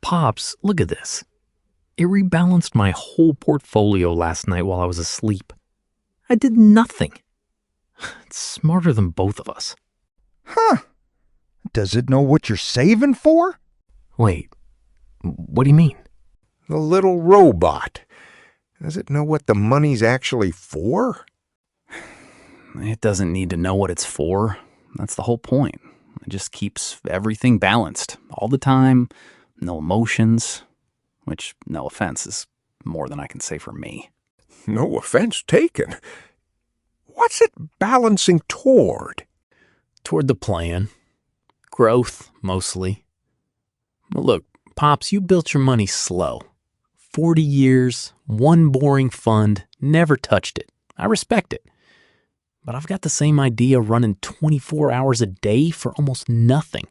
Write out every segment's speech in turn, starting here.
Pops, look at this. It rebalanced my whole portfolio last night while I was asleep. I did nothing. It's smarter than both of us. Huh. Does it know what you're saving for? Wait, what do you mean? The little robot. Does it know what the money's actually for? It doesn't need to know what it's for. That's the whole point. It just keeps everything balanced all the time, no emotions, which, no offense, is more than I can say for me. No offense taken. What's it balancing toward? Toward the plan. Growth, mostly. Well, look, Pops, you built your money slow. 40 years, one boring fund, never touched it. I respect it. But I've got the same idea running 24 hours a day for almost nothing.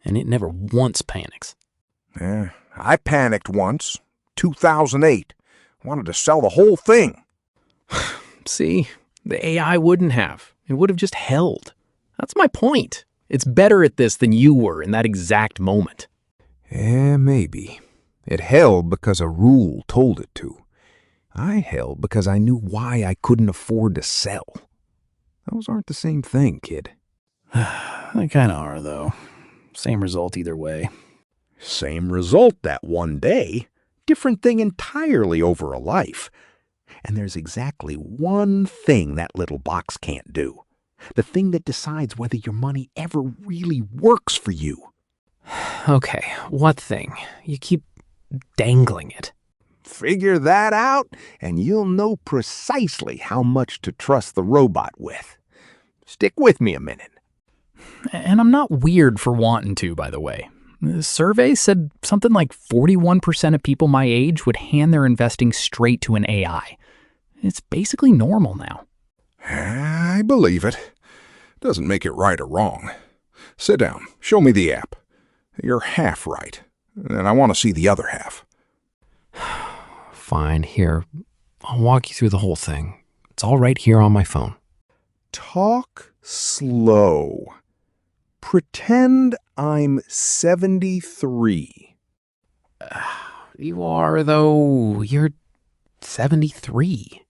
And it never once panics. I panicked once. 2008. Wanted to sell the whole thing. See, the AI wouldn't have. It would have just held. That's my point. It's better at this than you were in that exact moment. Maybe. It held because a rule told it to. I held because I knew why I couldn't afford to sell. Those aren't the same thing, kid. They kind of are, though. Same result either way. Same result that one day. Different thing entirely over a life. And there's exactly one thing that little box can't do. The thing that decides whether your money ever really works for you. Okay, what thing? You keep dangling it. Figure that out, and you'll know precisely how much to trust the robot with. Stick with me a minute. And I'm not weird for wanting to, by the way. The survey said something like 41% of people my age would hand their investing straight to an AI. It's basically normal now. I believe it. Doesn't make it right or wrong. Sit down. Show me the app. You're half right, and I want to see the other half. Fine, here. I'll walk you through the whole thing. It's all right here on my phone. Talk slow. Pretend I'm 73. You are, though. You're 73.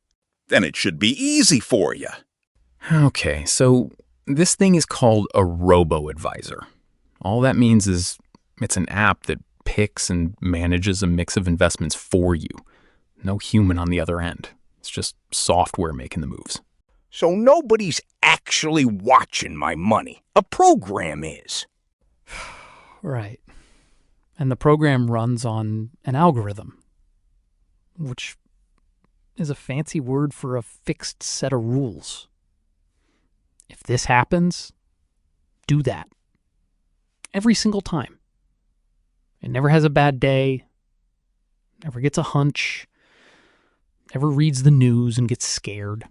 Then it should be easy for you. Okay, so this thing is called a robo-advisor. All that means is it's an app that picks and manages a mix of investments for you. No human on the other end. It's just software making the moves. So nobody's actually watching my money. A program is. Right. And the program runs on an algorithm, which is a fancy word for a fixed set of rules. If this happens, do that. Every single time. It never has a bad day, never gets a hunch, never reads the news and gets scared.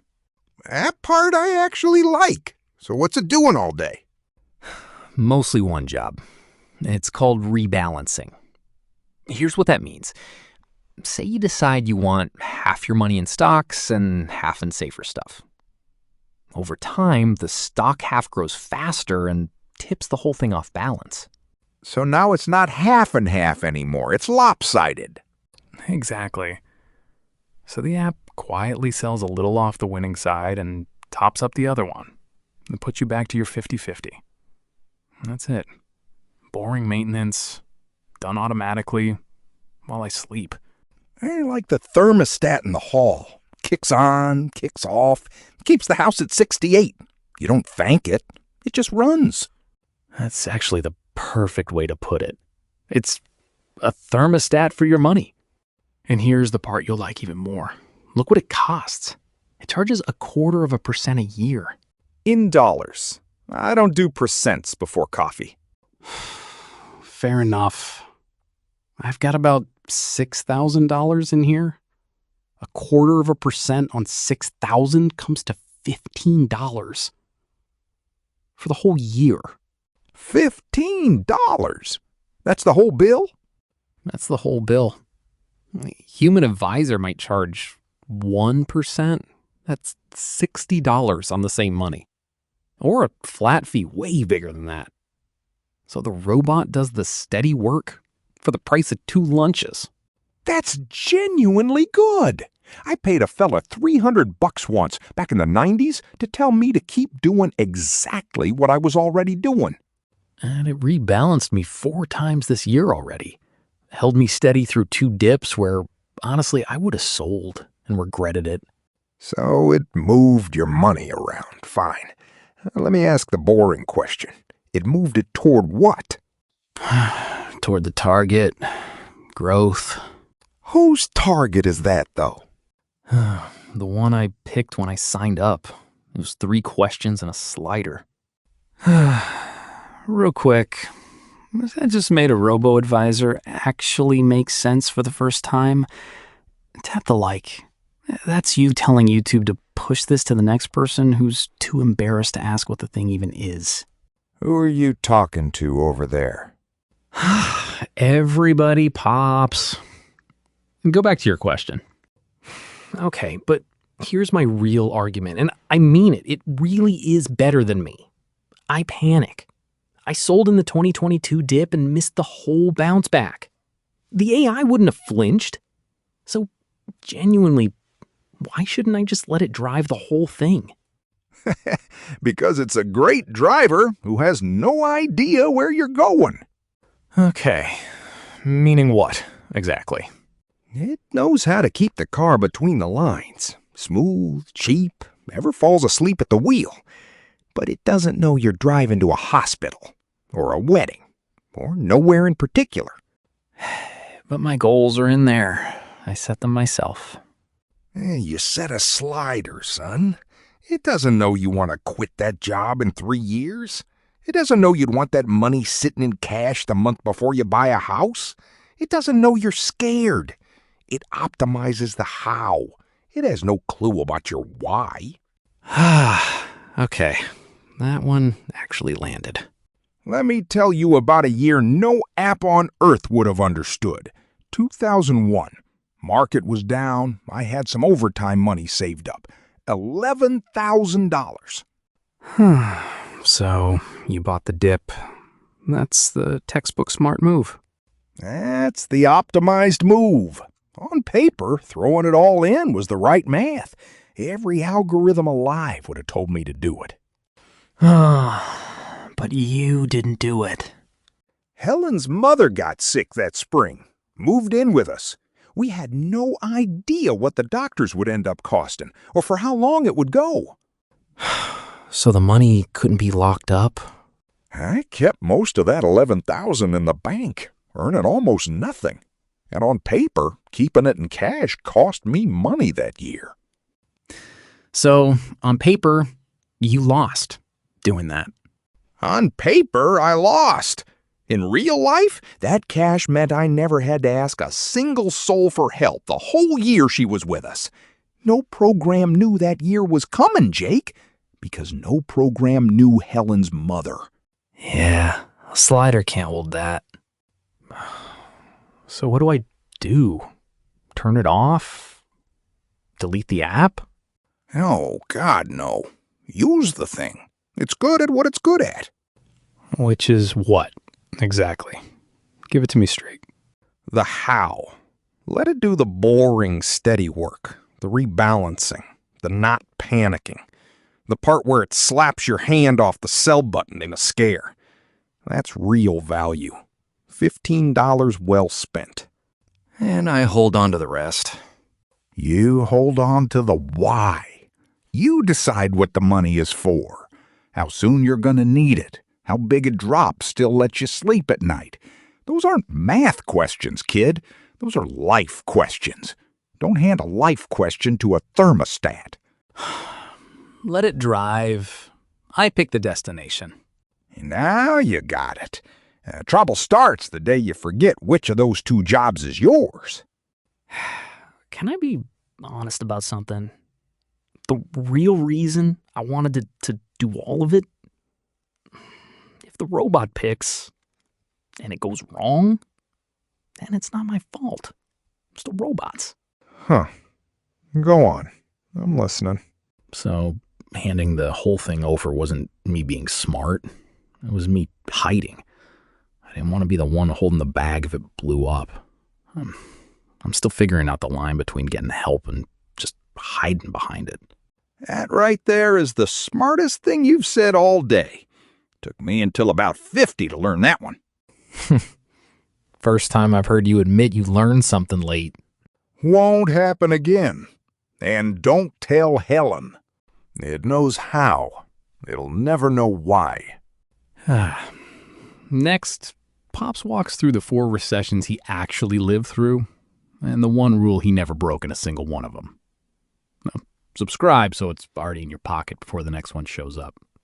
That part I actually like. So what's it doing all day? Mostly one job. It's called rebalancing. Here's what that means. Say you decide you want half your money in stocks and half in safer stuff. Over time, the stock half grows faster and tips the whole thing off balance. So now it's not half and half anymore. It's lopsided. Exactly. So the app quietly sells a little off the winning side and tops up the other one and puts you back to your 50-50. That's it. Boring maintenance, done automatically while I sleep. Like the thermostat in the hall. Kicks on, kicks off, keeps the house at 68. You don't thank it. It just runs. That's actually the perfect way to put it. It's a thermostat for your money. And here's the part you'll like even more. Look what it costs. It charges 0.25% a year. In dollars. I don't do percents before coffee. Fair enough. I've got about $6,000 in here. 0.25% on $6,000 comes to $15 for the whole year. $15? That's the whole bill? That's the whole bill. Human advisor might charge 1%. That's $60 on the same money. Or a flat fee way bigger than that. So the robot does the steady work for the price of 2 lunches. That's genuinely good. I paid a fella $300 once back in the 90s to tell me to keep doing exactly what I was already doing. And it rebalanced me 4 times this year already. Held me steady through 2 dips where, honestly, I would have sold and regretted it. So it moved your money around. Fine. Let me ask the boring question. It moved it toward what? Toward the target, growth. Whose target is that, though? The one I picked when I signed up. It was 3 questions and a slider. Real quick, I just made a robo-advisor actually make sense for the first time. Tap the like. That's you telling YouTube to push this to the next person who's too embarrassed to ask what the thing even is. Who are you talking to over there? Everybody, Pops. Go back to your question. Okay, but here's my real argument, and I mean it. It really is better than me. I panic. I sold in the 2022 dip and missed the whole bounce back. The AI wouldn't have flinched. So, genuinely, why shouldn't I just let it drive the whole thing? Because it's a great driver who has no idea where you're going. Okay, meaning what, exactly? It knows how to keep the car between the lines. Smooth, cheap, never falls asleep at the wheel. But it doesn't know you're driving to a hospital, or a wedding, or nowhere in particular. But my goals are in there. I set them myself. You set a slider, son. It doesn't know you want to quit that job in 3 years. It doesn't know you'd want that money sitting in cash the month before you buy a house. It doesn't know you're scared. It optimizes the how. It has no clue about your why. Okay, that one actually landed. Let me tell you about a year no app on earth would have understood. 2001. Market was down. I had some overtime money saved up. $11,000. So, you bought the dip. That's the textbook smart move. That's the optimized move. On paper, throwing it all in was the right math. Every algorithm alive would have told me to do it. But you didn't do it. Helen's mother got sick that spring. Moved in with us. We had no idea what the doctors would end up costing, or for how long it would go. So the money couldn't be locked up? I kept most of that $11,000 in the bank, earning almost nothing. And on paper, keeping it in cash cost me money that year. So, on paper, you lost doing that. On paper, I lost. In real life, that cash meant I never had to ask a single soul for help the whole year she was with us. No program knew that year was coming, Jake, because no program knew Helen's mother. Yeah, a slider can't hold that. So what do I do? Turn it off? Delete the app? Oh, God, no. Use the thing. It's good at what it's good at. Which is what, exactly? Give it to me straight. The how. Let it do the boring, steady work. The rebalancing. The not panicking. The part where it slaps your hand off the sell button in a scare. That's real value. $15 well spent. And I hold on to the rest. You hold on to the why. You decide what the money is for. How soon you're going to need it. How big a drop still lets you sleep at night. Those aren't math questions, kid. Those are life questions. Don't hand a life question to a thermostat. Let it drive. I pick the destination. Now you got it. Trouble starts the day you forget which of those two jobs is yours. Can I be honest about something? The real reason I wanted to do all of it? If the robot picks and it goes wrong, then it's not my fault. It's the robot's. Huh. Go on. I'm listening. So handing the whole thing over wasn't me being smart. It was me hiding. I didn't want to be the one holding the bag if it blew up. I'm still figuring out the line between getting help and just hiding behind it. That right there is the smartest thing you've said all day. Took me until about 50 to learn that one. First time I've heard you admit you learned something late. Won't happen again. And don't tell Helen. It knows how. It'll never know why. Next, Pops walks through the 4 recessions he actually lived through, and the one rule he never broke in a single one of them. Now, subscribe so it's already in your pocket before the next one shows up.